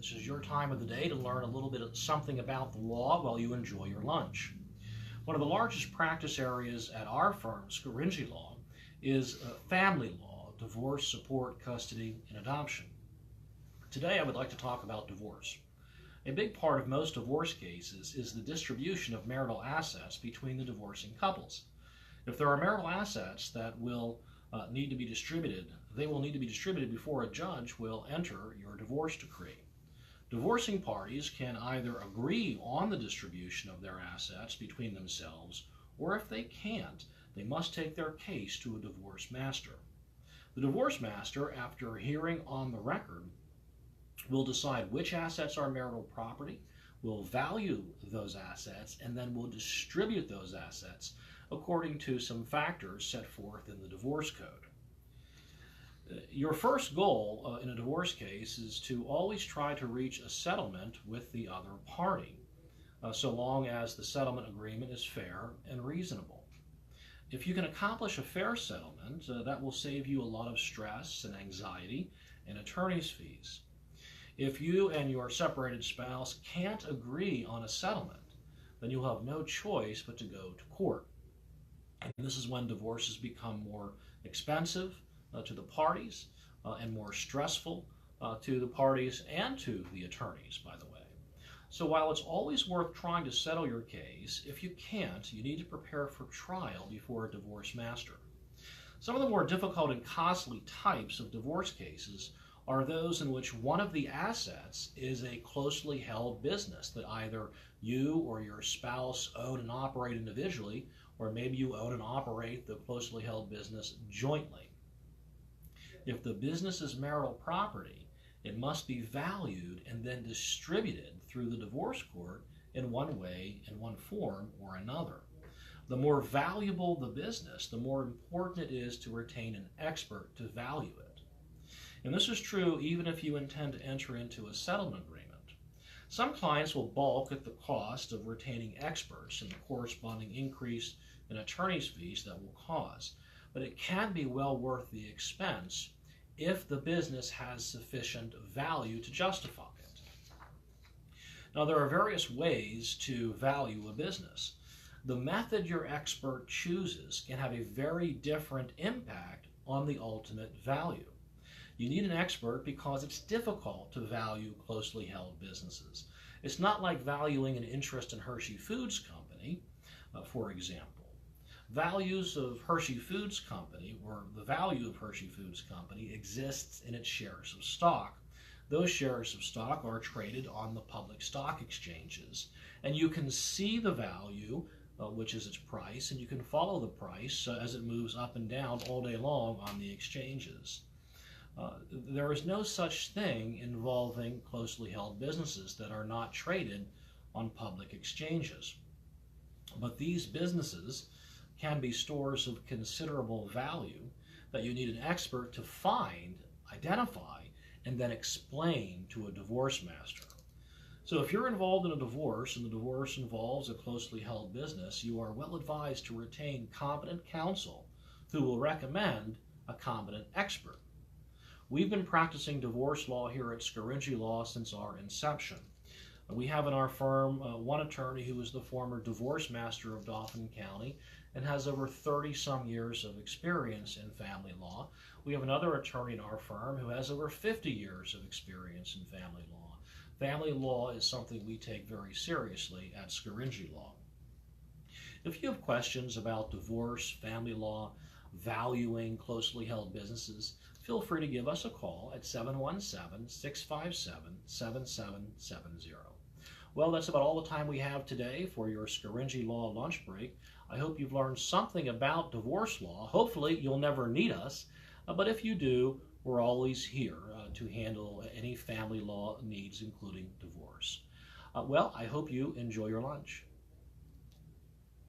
This is your time of the day to learn a little bit of something about the law while you enjoy your lunch. One of the largest practice areas at our firm, Scaringi Law, is family law, divorce, support, custody, and adoption. Today I would like to talk about divorce. A big part of most divorce cases is the distribution of marital assets between the divorcing couples. If there are marital assets that will need to be distributed, they will need to be distributed before a judge will enter your divorce decree. Divorcing parties can either agree on the distribution of their assets between themselves, or if they can't, they must take their case to a divorce master. The divorce master, after hearing on the record, will decide which assets are marital property, will value those assets, and then will distribute those assets according to some factors set forth in the divorce code. Your first goal in a divorce case is to always try to reach a settlement with the other party, so long as the settlement agreement is fair and reasonable. If you can accomplish a fair settlement, that will save you a lot of stress and anxiety and attorney's fees. If you and your separated spouse can't agree on a settlement, then you'll have no choice but to go to court. And this is when divorces become more expensive to the parties and more stressful to the parties and to the attorneys, by the way. So while it's always worth trying to settle your case, if you can't, you need to prepare for trial before a divorce master. Some of the more difficult and costly types of divorce cases are those in which one of the assets is a closely held business that either you or your spouse own and operate individually, or maybe you own and operate the closely held business jointly. If the business is marital property, it must be valued and then distributed through the divorce court in one way, in one form or another. The more valuable the business, the more important it is to retain an expert to value it. And this is true even if you intend to enter into a settlement agreement. Some clients will balk at the cost of retaining experts and the corresponding increase in attorney's fees that will cause, but it can be well worth the expense if the business has sufficient value to justify it. Now, there are various ways to value a business. The method your expert chooses can have a very different impact on the ultimate value. You need an expert because it's difficult to value closely held businesses. It's not like valuing an interest in Hershey Foods Company, for example. Values of Hershey Foods Company, or the value of Hershey Foods Company, exists in its shares of stock. Those shares of stock are traded on the public stock exchanges, and you can see the value, which is its price, and you can follow the price as it moves up and down all day long on the exchanges. There is no such thing involving closely held businesses that are not traded on public exchanges. But these businesses can be stores of considerable value that you need an expert to find, identify, and then explain to a divorce master. So if you're involved in a divorce and the divorce involves a closely held business, you are well advised to retain competent counsel who will recommend a competent expert. We've been practicing divorce law here at Scaringi Law since our inception. We have in our firm one attorney who is the former divorce master of Dauphin County and has over 30-some years of experience in family law. We have another attorney in our firm who has over 50 years of experience in family law. Family law is something we take very seriously at Scaringi Law. If you have questions about divorce, family law, valuing closely held businesses, feel free to give us a call at 717-657-7770. Well, that's about all the time we have today for your Scaringi Law lunch break. I hope you've learned something about divorce law. Hopefully, you'll never need us, but if you do, we're always here to handle any family law needs, including divorce. Well, I hope you enjoy your lunch.